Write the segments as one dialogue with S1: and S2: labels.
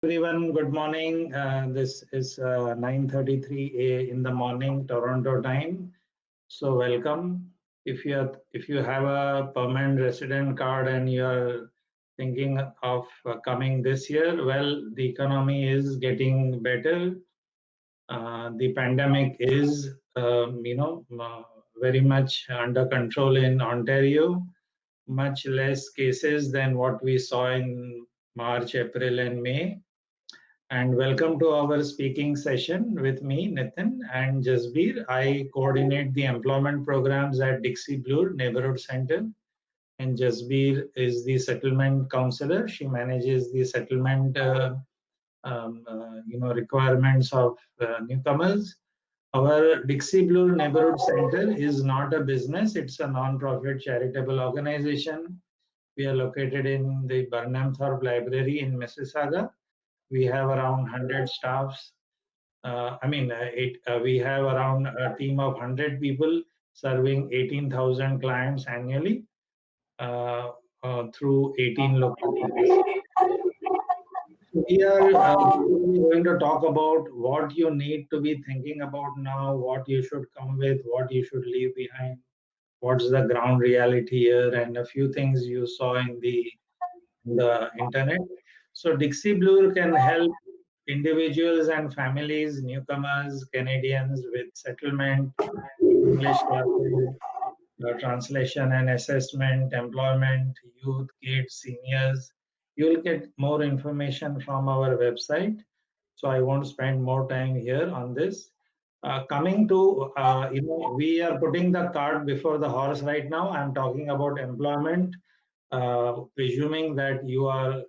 S1: Everyone, good morning. This is 9:33 in the morning, Toronto time. So welcome. If you have a permanent resident card and you are thinking of coming this year, well, the economy is getting better. The pandemic is, very much under control in Ontario. Much less cases than what we saw in March, April, and May. And welcome to our speaking session with me, Nitin and Jasbir. I coordinate the employment programs at Dixie Blue Neighborhood Center, and Jasbir is the settlement counselor. She manages the settlement, requirements of newcomers. Our Dixie Blue Neighborhood Center is not a business; it's a non-profit charitable organization. We are located in the Burnham Thorpe Library in Mississauga. We have around 100 staffs. We have around a team of 100 people serving 18,000 clients annually through 18 locations. We are going to talk about what you need to be thinking about now, what you should come with, what you should leave behind, what's the ground reality here, and a few things you saw in the internet. So Dixie Blue can help individuals and families, newcomers, Canadians with settlement, English classes, translation and assessment, employment, youth, kids, seniors. You'll get more information from our website. So I won't spend more time here on this. Coming to, we are putting the cart before the horse right now. I'm talking about employment, presuming that you are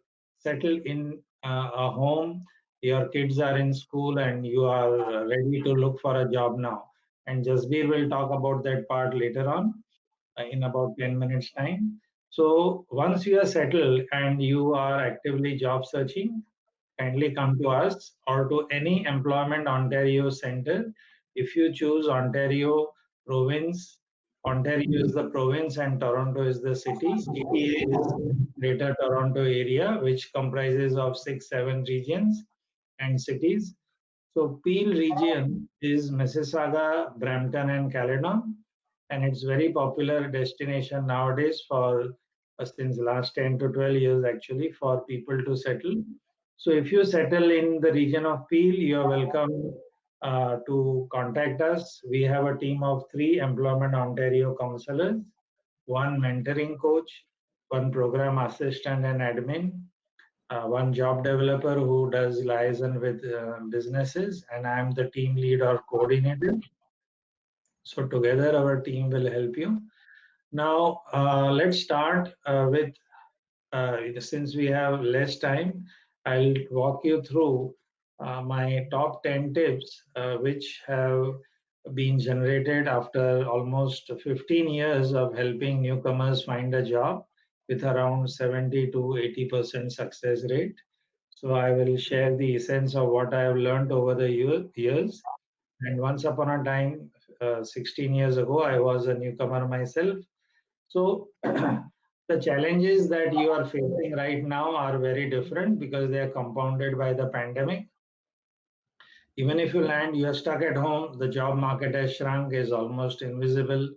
S1: settled in a home, your kids are in school, and you are ready to look for a job now. And Jasbir will talk about that part later on in about 10 minutes time. So once you are settled and you are actively job searching, kindly come to us or to any Employment Ontario Center. If you choose Ontario province, Ontario is the province and Toronto is the city. GTA is Greater Toronto Area, which comprises of 6, 7 regions and cities. So Peel region is Mississauga, Brampton, and Caledon, and it's very popular destination nowadays for since last 10 to 12 years actually for people to settle. So if you settle in the region of Peel, you're welcome to contact us. We have a team of 3 Employment Ontario counselors, 1 mentoring coach, 1 program assistant and admin, 1 job developer who does liaison with businesses, and I'm the team lead or coordinator. So together our team will help you. Now let's start with, since we have less time, I'll walk you through my top 10 tips, which have been generated after almost 15 years of helping newcomers find a job with around 70 to 80% success rate. So I will share the essence of what I have learned over the years. And once upon a time, 16 years ago, I was a newcomer myself. So the challenges that you are facing right now are very different because they are compounded by the pandemic. Even if you land, you are stuck at home. The job market has shrunk, is almost invisible.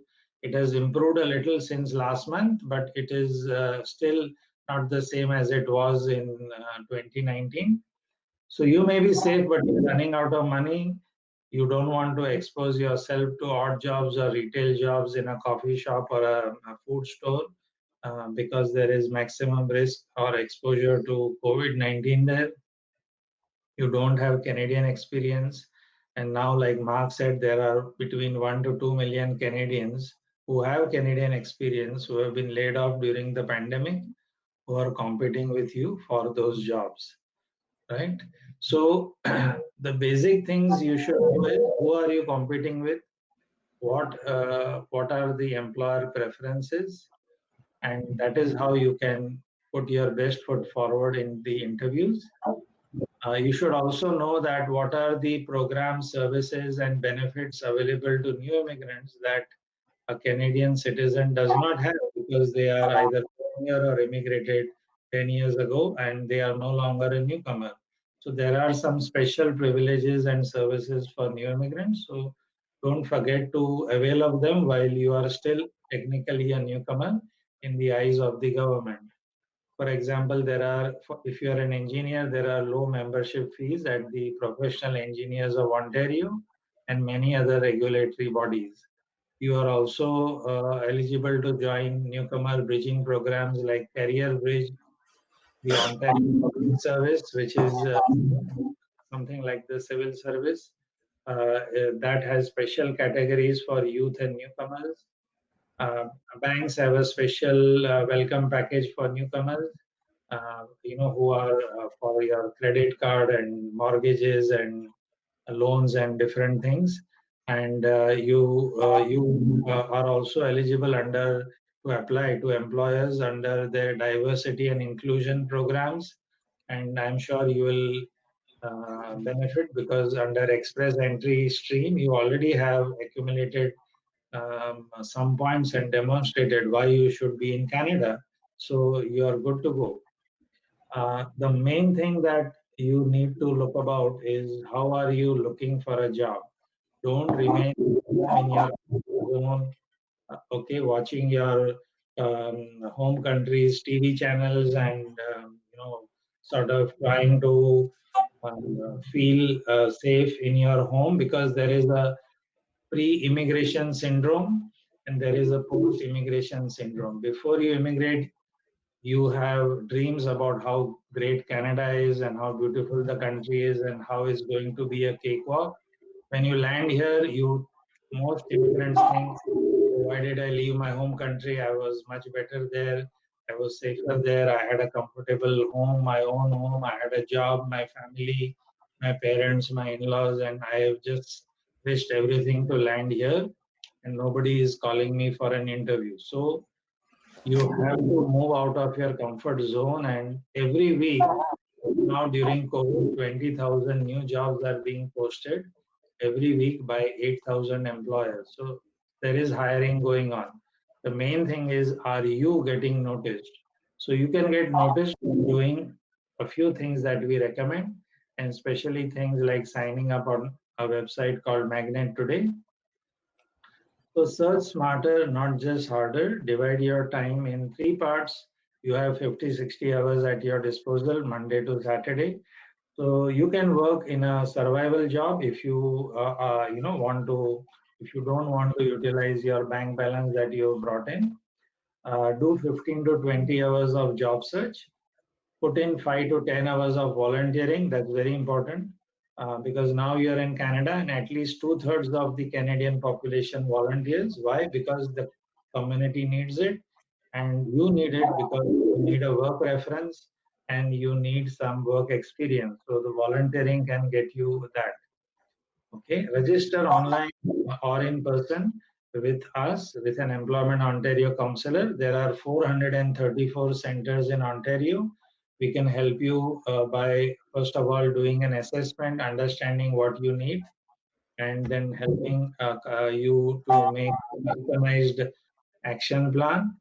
S1: It has improved a little since last month, but it is still not the same as it was in 2019. So you may be safe, but you're running out of money. You don't want to expose yourself to odd jobs or retail jobs in a coffee shop or a food store because there is maximum risk or exposure to COVID-19 there. You don't have Canadian experience. And now, like Mark said, there are between 1 to 2 million Canadians who have Canadian experience who have been laid off during the pandemic who are competing with you for those jobs, right? So the basic things you should know is who are you competing with, what are the employer preferences, and that is how you can put your best foot forward in the interviews. You should also know that what are the programs, services, and benefits available to new immigrants that a Canadian citizen does not have because they are either born here or immigrated 10 years ago and they are no longer a newcomer. So there are some special privileges and services for new immigrants. So don't forget to avail of them while you are still technically a newcomer in the eyes of the government. For example, if you are an engineer, there are low membership fees at the Professional Engineers of Ontario and many other regulatory bodies. You are also eligible to join newcomer bridging programs like Career Bridge, the Ontario Public Service, which is something like the civil service that has special categories for youth and newcomers. Uh, Banks have a special welcome package for newcomers, who are for your credit card and mortgages and loans and different things. And you are also eligible under to apply to employers under their diversity and inclusion programs. And I'm sure you will benefit because under express entry stream, you already have accumulated some points and demonstrated why you should be in Canada. So you are good to go. The main thing that you need to look about is how are you looking for a job. Don't remain in your zone, okay, watching your home country's TV channels and sort of trying to feel safe in your home because there is a pre-immigration syndrome and there is a post-immigration syndrome. Before you immigrate, you have dreams about how great Canada is and how beautiful the country is and how it's going to be a cakewalk. When you land here, most immigrants think, why did I leave my home country? I was much better there. I was safer there. I had a comfortable home, my own home. I had a job, my family, my parents, my in-laws, and I have just wished everything to land here and nobody is calling me for an interview. So you have to move out of your comfort zone and every week now during COVID 20,000 new jobs are being posted every week by 8,000 employers. So there is hiring going on. The main thing is, are you getting noticed? So you can get noticed doing a few things that we recommend, and especially things like signing up on a website called Magnet Today. So search smarter, not just harder. Divide your time in three parts. You have 50, 60 hours at your disposal, Monday to Saturday. So you can work in a survival job if you want to. If you don't want to utilize your bank balance that you brought in, do 15 to 20 hours of job search. Put in 5 to 10 hours of volunteering. That's very important because now you're in Canada and at least two-thirds of the Canadian population volunteers. Why? Because the community needs it and you need it because you need a work reference and you need some work experience. So the volunteering can get you that. Okay, register online or in person with us, with an Employment Ontario counselor. There are 434 centers in Ontario. We can help you by, first of all, doing an assessment, understanding what you need, and then helping you to make a customized action plan.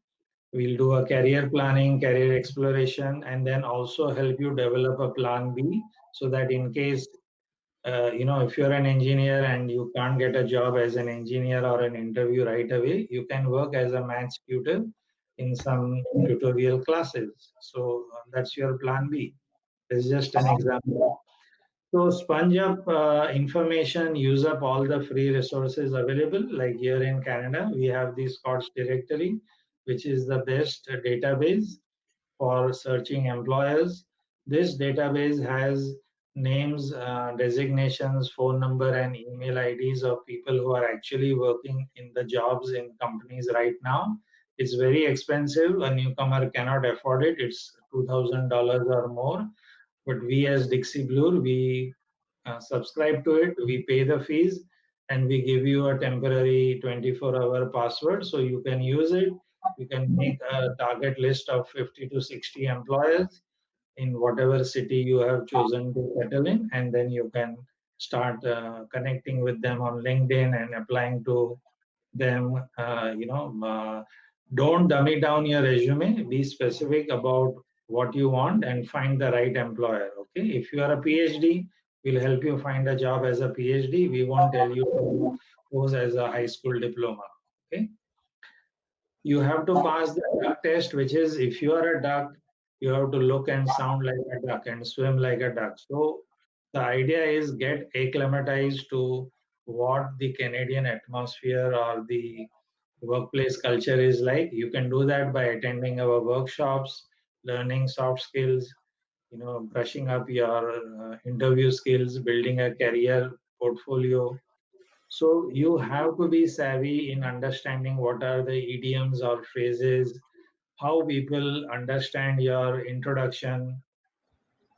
S1: We'll do a career planning, career exploration, and then also help you develop a plan B so that in case if you're an engineer and you can't get a job as an engineer or an interview right away, you can work as a maths tutor in some tutorial classes. So that's your plan B. It's just an example. So sponge up information, use up all the free resources available. Like here in Canada, we have the Scots directory, which is the best database for searching employers. This database has names, designations, phone number, and email IDs of people who are actually working in the jobs in companies right now. It's very expensive. A newcomer cannot afford it. It's $2,000 or more. But we as Dixie Blue, we subscribe to it, we pay the fees, and we give you a temporary 24-hour password so you can use it. You can make a target list of 50 to 60 employers in whatever city you have chosen to settle in, and then you can start connecting with them on LinkedIn and applying to them. Don't dummy down your resume. Be specific about what you want and find the right employer. Okay, if you are a PhD, we'll help you find a job as a PhD. We won't tell you to pose as a high school diploma. Okay, you have to pass the duck test, which is if you are a duck, you have to look and sound like a duck and swim like a duck. So the idea is get acclimatized to what the Canadian atmosphere or the workplace culture is like. You can do that by attending our workshops, learning soft skills, brushing up your interview skills, building a career portfolio. So you have to be savvy in understanding what are the idioms or phrases, how people understand your introduction.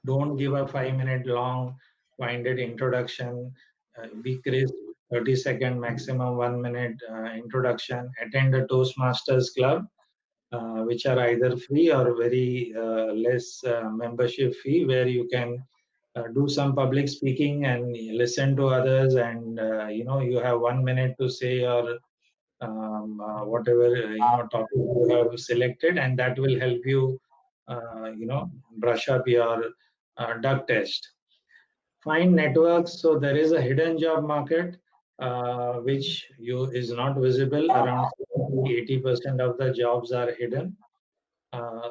S1: Don't give a 5 minute long winded introduction. Be crisp, 30-second maximum 1 minute introduction. Attend a Toastmasters club, which are either free or very less membership fee, where you can do some public speaking and listen to others, and you have 1 minute to say your whatever topic you have selected, and that will help you brush up your duck test. Find networks. So there is a hidden job market which you is not visible. Around 80% of the jobs are hidden. uh,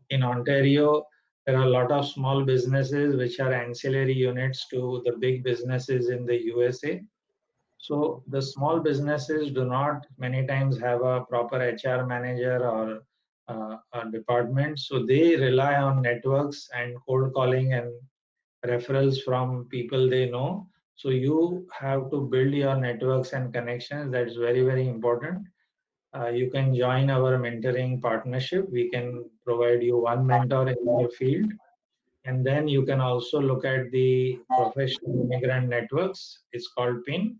S1: in Ontario, there are a lot of small businesses which are ancillary units to the big businesses in the USA. So the small businesses do not many times have a proper HR manager or a department. So they rely on networks and cold calling and referrals from people they know. So you have to build your networks and connections. That's very, very important. You can join our mentoring partnership. We can provide you one mentor in your field. And then you can also look at the professional immigrant networks. It's called PIN.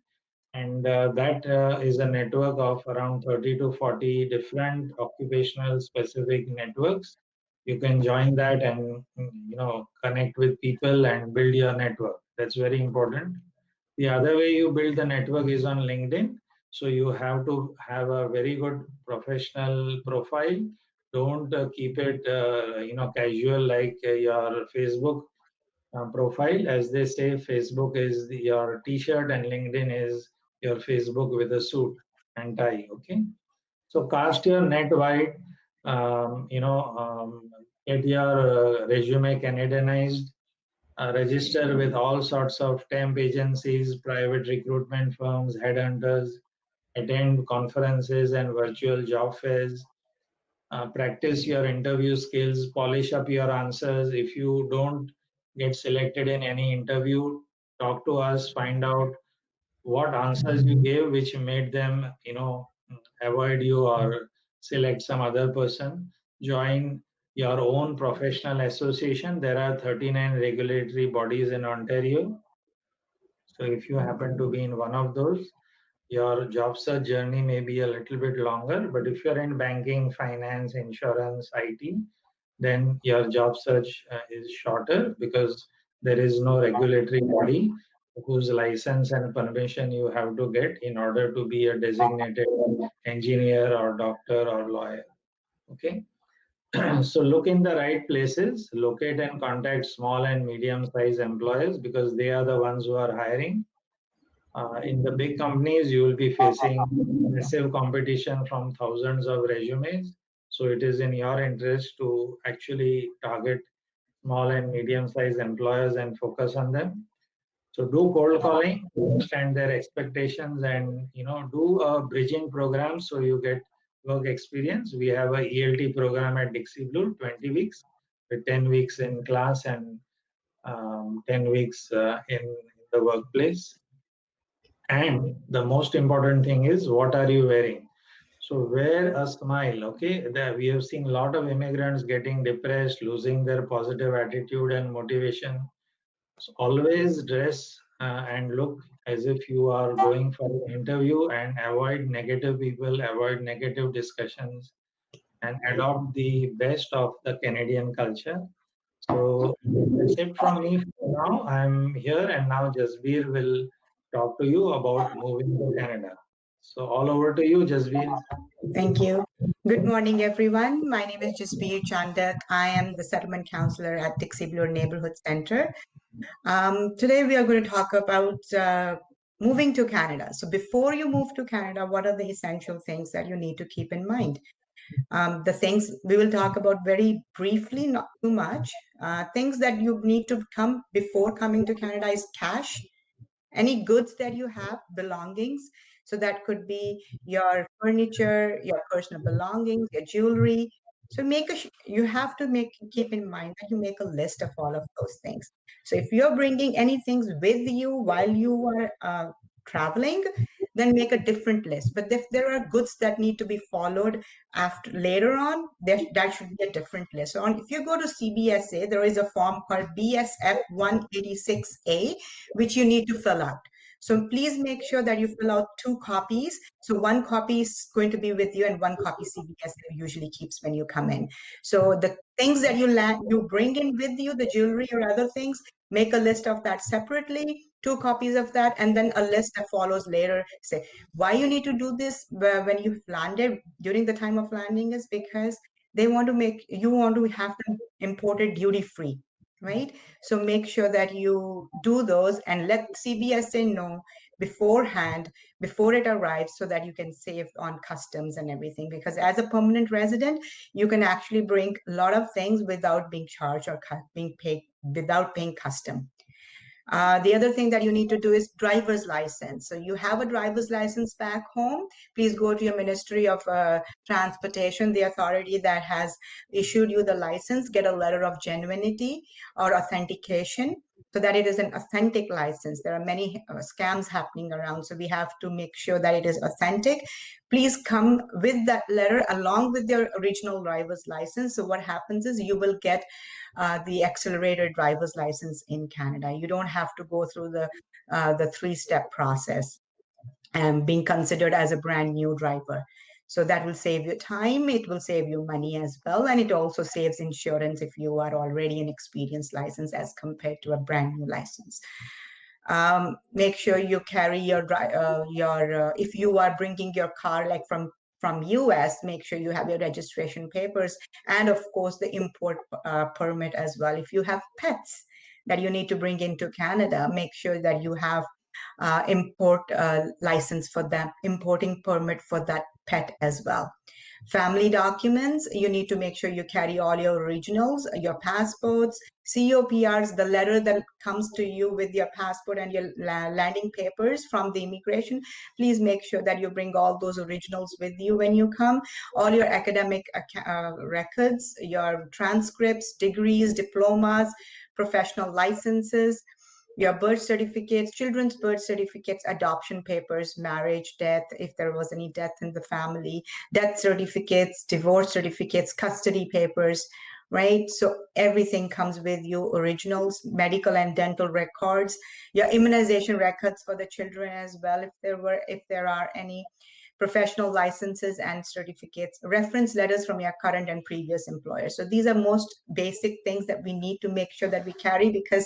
S1: And that is a network of around 30 to 40 different occupational specific networks. You can join that and connect with people and build your network. That's very important. The other way you build the network is on LinkedIn. So you have to have a very good professional profile. Don't keep it casual like your Facebook profile. As they say, Facebook is your T-shirt and LinkedIn is your Facebook with a suit and tie. Okay, so cast your net wide. Get your resume Canadianized. Register with all sorts of temp agencies, private recruitment firms, headhunters. Attend conferences and virtual job fairs. Practice your interview skills, polish up your answers. If you don't get selected in any interview, talk to us, find out what answers you gave which made them, avoid you or select some other person. Join your own professional association. There are 39 regulatory bodies in Ontario. So if you happen to be in one of those, your job search journey may be a little bit longer. But if you're in banking, finance, insurance, IT, then your job search is shorter because there is no regulatory body whose license and permission you have to get in order to be a designated engineer or doctor or lawyer. Okay. So look in the right places, locate and contact small and medium sized employers because they are the ones who are hiring. In the big companies, you will be facing massive competition from thousands of resumes. So it is in your interest to actually target small and medium-sized employers and focus on them. So do cold calling, understand their expectations, and do a bridging program so you get work experience. We have a ELT program at Dixie Blue, 20 weeks, with 10 weeks in class and 10 weeks in the workplace. And the most important thing is what are you wearing? So wear a smile, okay? We have seen a lot of immigrants getting depressed, losing their positive attitude and motivation. So always dress and look as if you are going for an interview and avoid negative people, avoid negative discussions, and adopt the best of the Canadian culture. So that's it from me for now. I'm here and now Jasbir will talk to you about moving to Canada. So all over to you, Jasbir.
S2: Thank you. Good morning, everyone. My name is Jasbir Chandak. I am the settlement counselor at Dixie Blue Neighborhood Center. Today, we are going to talk about moving to Canada. So before you move to Canada, what are the essential things that you need to keep in mind? The things we will talk about very briefly, not too much. Things that you need to come before coming to Canada is cash, any goods that you have, belongings. So that could be your furniture, your personal belongings, your jewelry. So you have to keep in mind that you make a list of all of those things. So if you're bringing any things with you while you are traveling, then make a different list. But if there are goods that need to be followed after later on, that should be a different list. So if you go to CBSA, there is a form called BSF 186A, which you need to fill out. So please make sure that you fill out 2 copies. So 1 copy is going to be with you and 1 copy CBS usually keeps when you come in. So the things that you bring in with you, the jewelry or other things, make a list of that separately, 2 copies of that, and then a list that follows later. Say why you need to do this when you've landed during the time of landing is because you want to have them imported duty free, right? So make sure that you do those and let CBSA know beforehand, before it arrives, so that you can save on customs and everything. Because as a permanent resident, you can actually bring a lot of things without being charged or being paid, without paying custom. The other thing that you need to do is driver's license. So you have a driver's license back home, please go to your Ministry of Transportation, the authority that has issued you the license, get a letter of genuinity or authentication so that it is an authentic license. There are many scams happening around, so we have to make sure that it is authentic. Please come with that letter along with your original driver's license. So what happens is you will get the accelerated driver's license in Canada. You don't have to go through the 3-step process and being considered as a brand new driver. So that will save you time, it will save you money as well, and it also saves insurance if you are already an experienced license as compared to a brand new license. Make sure you carry your if you are bringing your car like from US, make sure you have your registration papers and of course the import permit as well. If you have pets that you need to bring into Canada, make sure that you have import license for that, importing permit for that pet as well. Family documents, you need to make sure you carry all your originals, your passports, COPRs, the letter that comes to you with your passport and your landing papers from the immigration. Please make sure that you bring all those originals with you when you come. All your academic records, your transcripts, degrees, diplomas, professional licenses, your birth certificates, children's birth certificates, adoption papers, marriage, death, if there was any death in the family, death certificates, divorce certificates, custody papers, right? So everything comes with you, originals, medical and dental records, your immunization records for the children as well, if there are any, professional licenses and certificates, reference letters from your current and previous employers. So these are most basic things that we need to make sure that we carry, because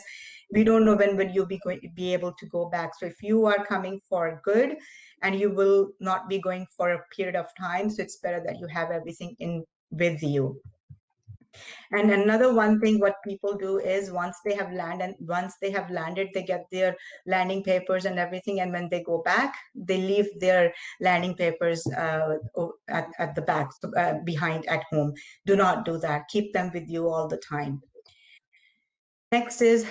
S2: we don't know when will you be able to go back. So if you are coming for good and you will not be going for a period of time, so it's better that you have everything in with you. And another one thing what people do is once they have landed, they get their landing papers and everything, and when they go back, they leave their landing papers at the back, behind at home. Do not do that. Keep them with you all the time. Next is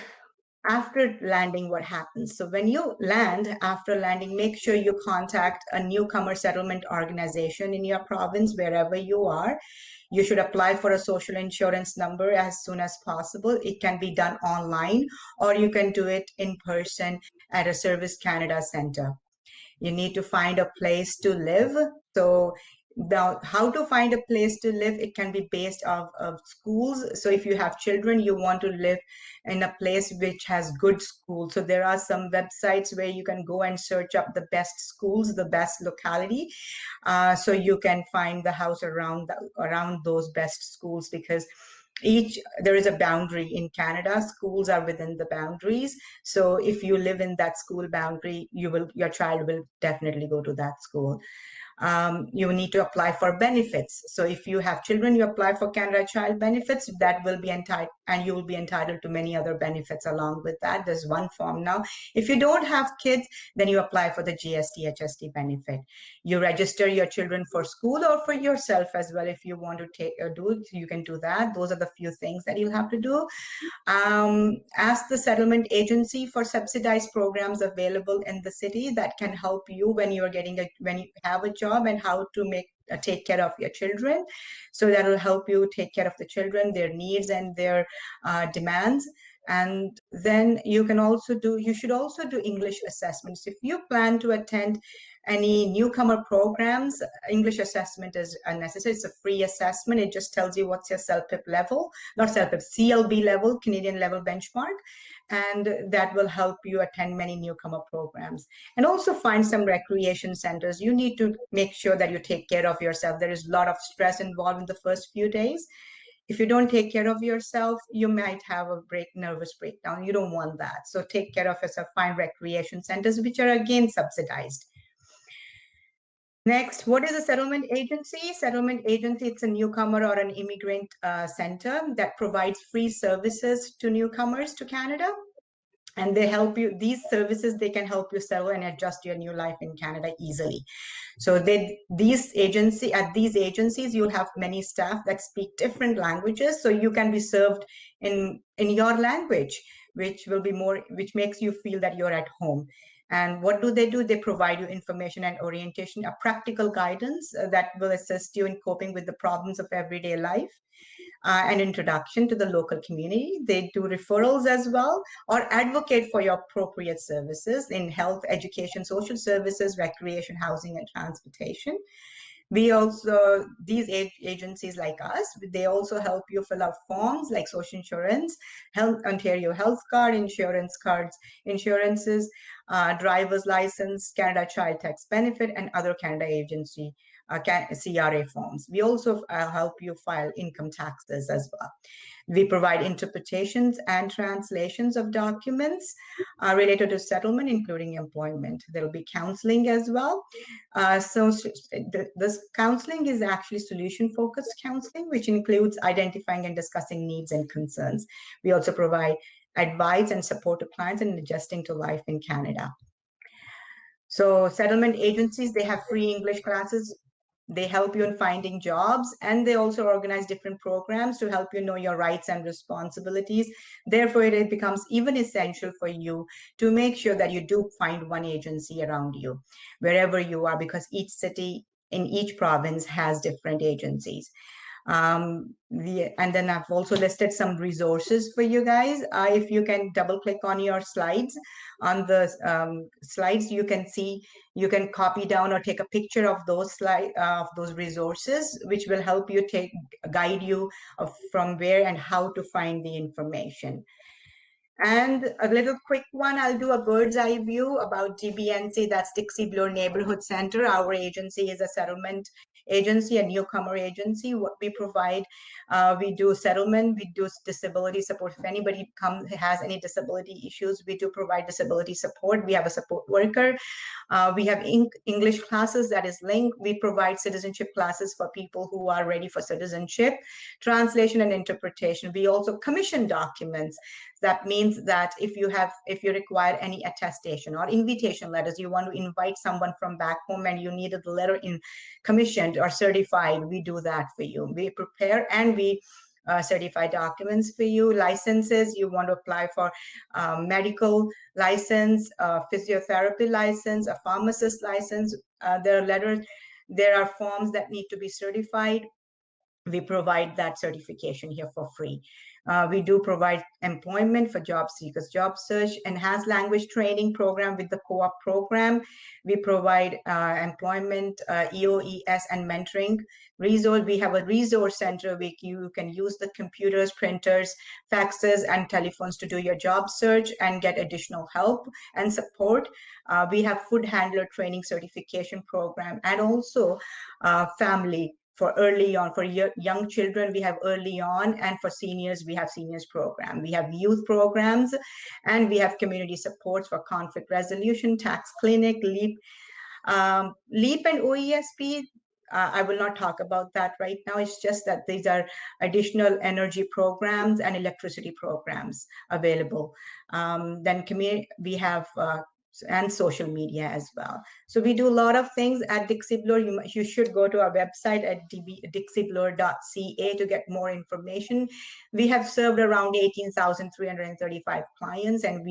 S2: after landing, what happens? So when you land, after landing, make sure you contact a newcomer settlement organization in your province, wherever you are. You should apply for a social insurance number as soon as possible. It can be done online, or you can do it in person at a Service Canada center. You need to find a place to live. So now, how to find a place to live, it can be based off of schools. So if you have children, you want to live in a place which has good schools. So there are some websites where you can go and search up the best schools, the best locality. So you can find the house around those best schools, because there is a boundary in Canada. Schools are within the boundaries. So if you live in that school boundary, your child will definitely go to that school. You need to apply for benefits. So if you have children, you apply for Canada Child Benefits, that will be entitled, and you will be entitled to many other benefits along with that. There's one form now. If you don't have kids, then you apply for the GST HST benefit. You register your children for school or for yourself as well. If you want to do it, you can do that. Those are the few things that you'll have to do. Ask the settlement agency for subsidized programs available in the city that can help you when you have a job, and how to take care of your children. So that will help you take care of the children, their needs and their demands. And then you should also do English assessments. If you plan to attend any newcomer programs, English assessment is unnecessary. It's a free assessment. It just tells you what's your CELPIP level, not CELPIP, CLB level, Canadian level benchmark, and that will help you attend many newcomer programs. And also find some recreation centers. You need to make sure that you take care of yourself. There is a lot of stress involved in the first few days. If you don't take care of yourself, you might have a nervous breakdown. You don't want that. So take care of yourself. Find recreation centers, which are again subsidized. Next, what is a settlement agency? Settlement agency, it's a newcomer or an immigrant center that provides free services to newcomers to Canada. And they help you, these services, they can help you settle and adjust your new life in Canada easily. So at these agencies, you'll have many staff that speak different languages. So you can be served in your language, which makes you feel that you're at home. And what do? They provide you information and orientation, a practical guidance that will assist you in coping with the problems of everyday life, an introduction to the local community. They do referrals as well, or advocate for your appropriate services in health, education, social services, recreation, housing, and transportation. These agencies like us, they also help you fill out forms like social insurance, Ontario health card, insurance cards, insurances, driver's license, Canada Child Tax Benefit, and other Canada agency CRA forms. We also help you file income taxes as well. We provide interpretations and translations of documents related to settlement, including employment. There will be counseling as well. This counseling is actually solution-focused counseling, which includes identifying and discussing needs and concerns. We also provide advice and support to clients in adjusting to life in Canada. So settlement agencies, they have free English classes. They help you in finding jobs, and they also organize different programs to help you know your rights and responsibilities. Therefore, it becomes even essential for you to make sure that you do find one agency around you, wherever you are, because each city in each province has different agencies. And then I've also listed some resources for you guys. If you can double click on your slides, on the slides, you can copy down or take a picture of those those resources, which will help you guide you from where and how to find the information. And a little quick one, I'll do a bird's eye view about DBNC, that's Dixie Bloor Neighborhood Center. Our agency is a settlement agency, a newcomer agency. What we provide, we do settlement, we do disability support. If anybody has any disability issues, we do provide disability support. We have a support worker. We have English classes that is linked. We provide citizenship classes for people who are ready for citizenship, translation and interpretation. We also commission documents. That means that if you require any attestation or invitation letters, you want to invite someone from back home and you needed the letter in commissioned or certified, we do that for you. We prepare and we certify documents for you. Licenses, you want to apply for medical license, physiotherapy license, a pharmacist license. There are forms that need to be certified. We provide that certification here for free. We do provide employment for job seekers, job search, enhanced language training program with the co-op program. We provide employment, EOES, and mentoring resource. We have a resource center where you can use the computers, printers, faxes, and telephones to do your job search and get additional help and support. We have food handler training certification program, and also family for early on. For young children, we have early on, and for seniors, we have seniors program. We have youth programs, and we have community supports for conflict resolution, tax clinic, LEAP. LEAP and OESP, I will not talk about that right now. It's just that these are additional energy programs and electricity programs available. Then we have and social media as well. So we do a lot of things at Dixie Bloor. You should go to our website at dixiebloor.ca to get more information. We have served around 18,335 clients, and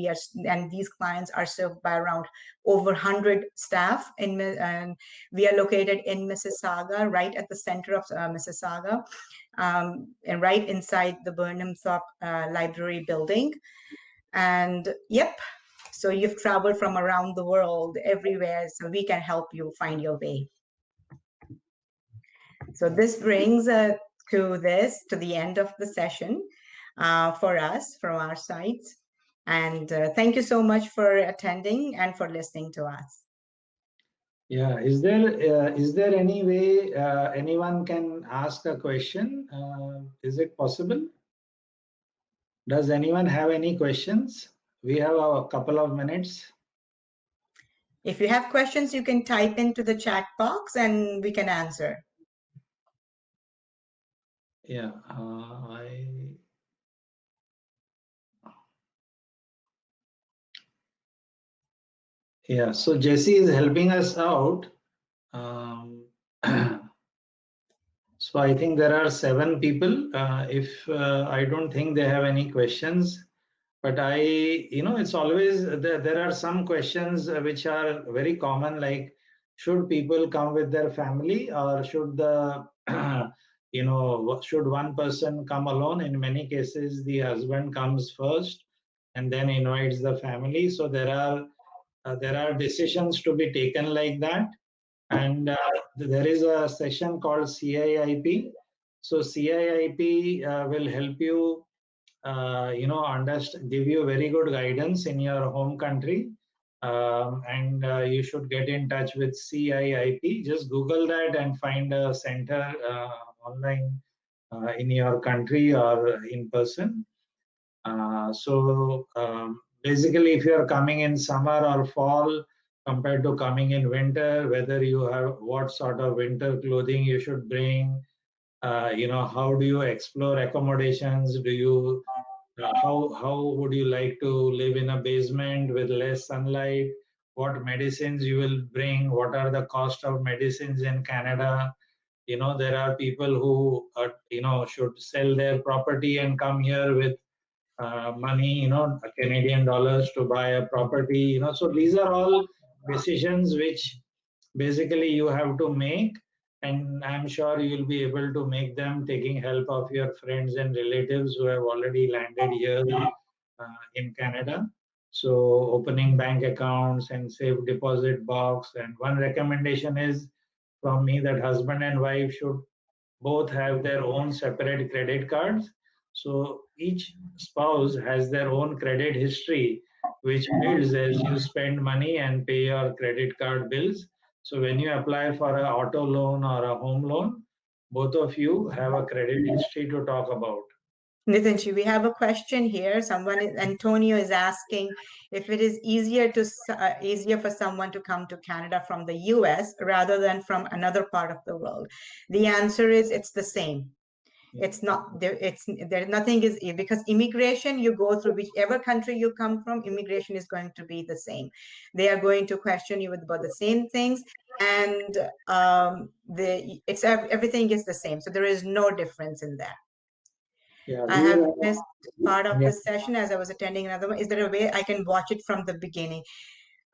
S2: these clients are served by around over 100 staff, and we are located in Mississauga, right at the center of Mississauga, and right inside the Burnham Thorpe Library building. And yep, so you've traveled from around the world, everywhere, so we can help you find your way. So this brings to the end of the session for us from our side. And thank you so much for attending and for listening to us.
S1: Yeah, is there any way anyone can ask a question? Is it possible? Does anyone have any questions? We have a couple of minutes.
S2: If you have questions, you can type into the chat box and we can answer.
S1: Yeah, yeah, so Jesse is helping us out. So I think there are 7 people. If I don't think they have any questions, but it's always there are some questions which are very common, like should people come with their family, or should should one person come alone? In many cases, the husband comes first and then invites the family. So there are decisions to be taken like that. And there is a session called CIIP. So CIIP will help you, give you very good guidance in your home country. And you should get in touch with CIIP. Just Google that and find a center online in your country or in person. Basically, if you are coming in summer or fall, compared to coming in winter, whether you have what sort of winter clothing you should bring, how do you explore accommodations? Do you how would you like to live in a basement with less sunlight? What medicines you will bring? What are the cost of medicines in Canada? There are people who should sell their property and come here with money, Canadian dollars to buy a property, so these are all decisions which basically you have to make, and I'm sure you'll be able to make them taking help of your friends and relatives who have already landed here in Canada. So opening bank accounts and safe deposit box. And one recommendation is from me that husband and wife should both have their own separate credit cards. So each spouse has their own credit history, which builds as you spend money and pay your credit card bills. So when you apply for an auto loan or a home loan, both of you have a credit history to talk about.
S2: Nitinji, we have a question here. Antonio is asking if it is easier for someone to come to Canada from the US rather than from another part of the world. The answer is it's the same. It's not there. Nothing is, because immigration, you go through whichever country you come from, immigration is going to be the same. They are going to question you about the same things, and everything is the same. So there is no difference in that.
S1: Yeah,
S2: I have missed part of this session as I was attending another one. Is there a way I can watch it from the beginning?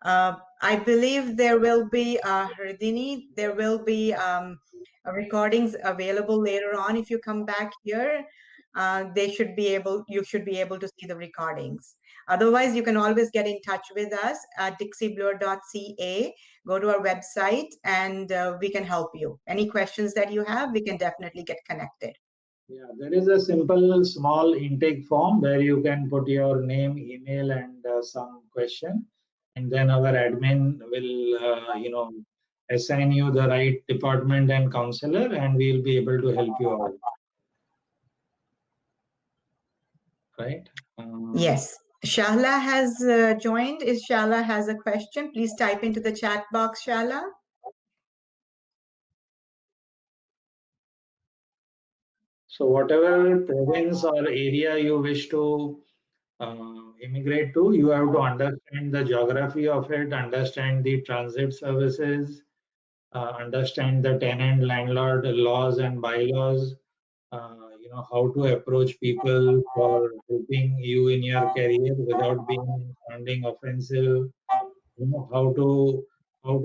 S2: I believe there will be, Hridini, there will be recordings available later on. If you come back here, you should be able to see the recordings. Otherwise, you can always get in touch with us at dixiebloor.ca. Go to our website and we can help you. Any questions that you have, we can definitely get connected.
S1: Yeah, there is a simple small intake form where you can put your name, email, and some question, and then our admin will assign you the right department and counselor, and we'll be able to help you out. Right?
S2: Yes. Shahla has joined. Is Shahla has a question? Please type into the chat box, Shahla.
S1: So whatever province or area you wish to immigrate to, you have to understand the geography of it, understand the transit services, understand the tenant landlord laws and bylaws, how to approach people for helping you in your career without being sounding offensive, how to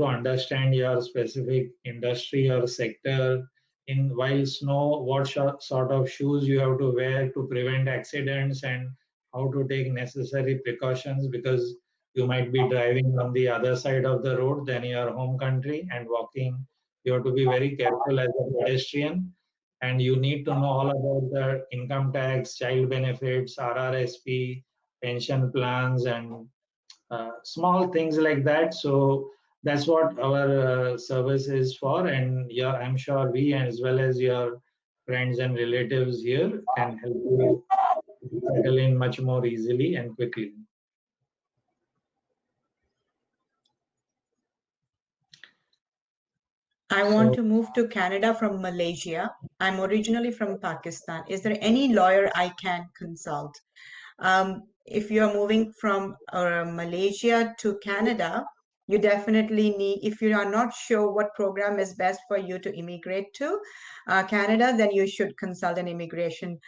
S1: understand your specific industry or sector. In while snow, what sort of shoes you have to wear to prevent accidents, and how to take necessary precautions, because you might be driving on the other side of the road than your home country and walking. You have to be very careful as a pedestrian, and you need to know all about the income tax, child benefits, RRSP, pension plans, and small things like that. So that's what our service is for, and yeah, I'm sure we as well as your friends and relatives here can help you settle in much more easily and quickly.
S2: I want to move to Canada from Malaysia. I'm originally from Pakistan. Is there any lawyer I can consult? If you're moving from Malaysia to Canada, you definitely need, if you are not sure what program is best for you to immigrate to Canada, then you should consult an immigration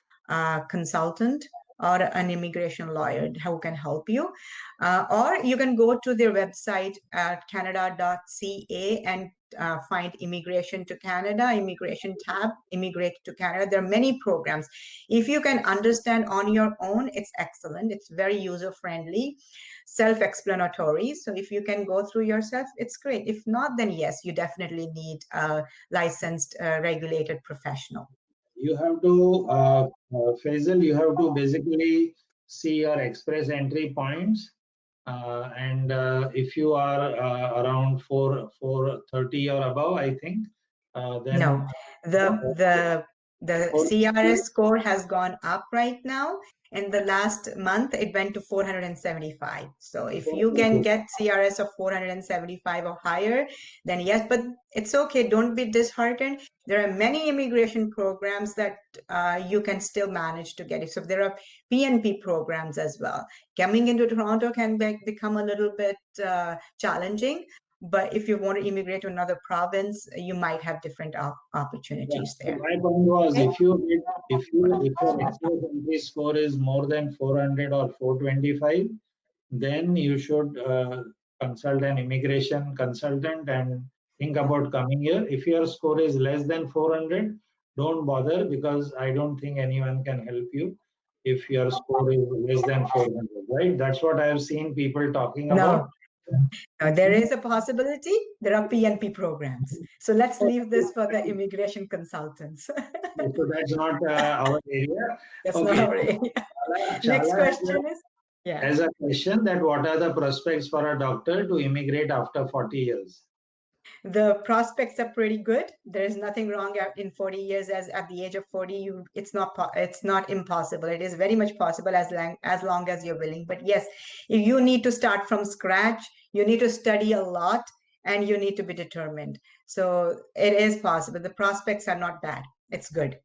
S2: consultant or an immigration lawyer who can help you. Or you can go to their website at canada.ca and find immigration to Canada, immigration tab, immigrate to Canada. There are many programs. If you can understand on your own, it's excellent. It's very user-friendly, self-explanatory. So if you can go through yourself, it's great. If not, then yes, you definitely need a licensed, regulated professional.
S1: You have to, Faisal, you have to basically see your express entry points. And if you are around 430 or above, I think, then
S2: No, the CRS score has gone up right now. In the last month, it went to 475. So if you can get CRS of 475 or higher, then yes, but it's okay. Don't be disheartened. There are many immigration programs that you can still manage to get it. So there are PNP programs as well. Coming into Toronto can become a little bit challenging, but if you want to immigrate to another province, you might have different opportunities
S1: so
S2: there.
S1: my point was, if your express entry score is more than 400 or 425, then you should consult an immigration consultant and think about coming here. If your score is less than 400, don't bother, because I don't think anyone can help you if your score is less than 400, right? That's what I have seen people talking about.
S2: No, there is a possibility. There are PNP programs. So let's leave this for the immigration consultants.
S1: So that's not our area.
S2: That's not
S1: Okay.
S2: our area. Next question is, yeah.
S1: As a question, that what are the prospects for a doctor to immigrate after 40 years?
S2: The prospects are pretty good. There is nothing wrong in 40 years. As at the age of 40, it's not impossible. It is very much possible as long as you're willing. But yes, if you need to start from scratch, you need to study a lot, and you need to be determined. So it is possible. The prospects are not bad. It's good.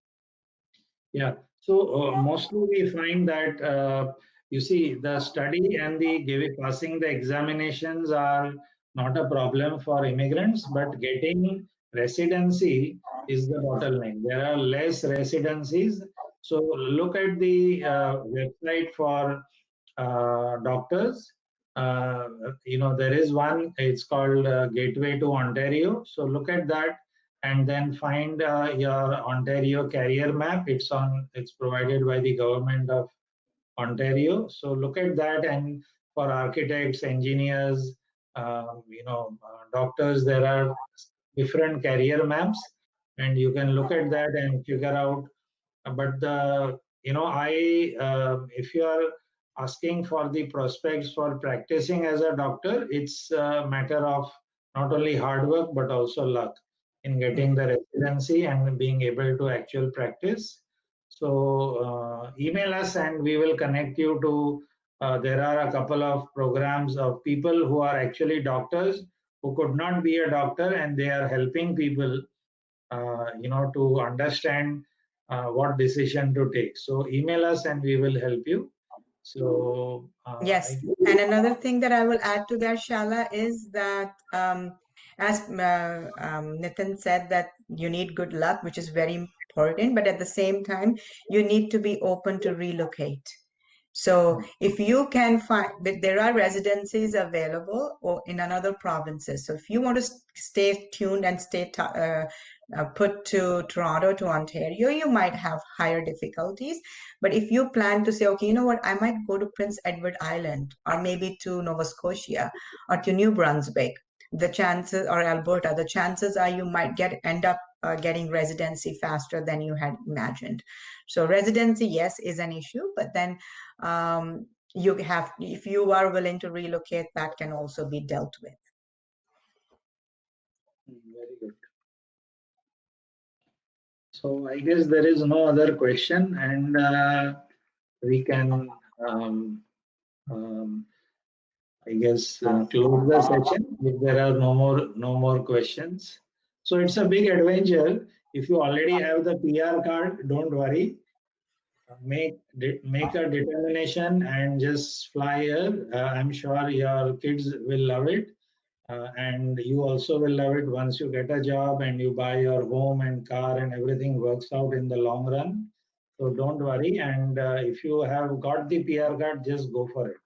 S1: Yeah. So mostly we find that you see, the study and the passing the examinations are not a problem for immigrants, but getting residency is the bottleneck. There are less residencies. So look at the website for doctors. There is one. It's called Gateway to Ontario. So look at that, and then find your Ontario career map. It's provided by the government of Ontario. So look at that, and for architects, engineers, doctors, there are different career maps, and you can look at that and figure out. But if you are asking for the prospects for practicing as a doctor, it's a matter of not only hard work but also luck in getting the residency and being able to actual practice. So email us and we will connect you to. There are a couple of programs of people who are actually doctors who could not be a doctor, and they are helping people, to understand what decision to take. So email us and we will help you. So
S2: Yes, and another thing that I will add to that, Shala, is that as Nitin said, that you need good luck, which is very important, but at the same time, you need to be open to relocate. So if you can find, but there are residencies available or in another provinces. So if you want to stay tuned and stay put to Toronto, to Ontario, you might have higher difficulties. But if you plan to say, okay, you know what, I might go to Prince Edward Island or maybe to Nova Scotia or to New Brunswick, the chances, or Alberta, the chances are you might end up getting residency faster than you had imagined. So residency, yes, is an issue, but then you have, if you are willing to relocate, that can also be dealt with.
S1: very good. So I guess there is no other question, and we can, I guess, close the session if there are no more questions. So it's a big adventure. If you already have the PR card, don't worry. Make a determination and just fly here. I'm sure your kids will love it. And you also will love it once you get a job and you buy your home and car and everything works out in the long run. So don't worry. And if you have got the PR card, just go for it.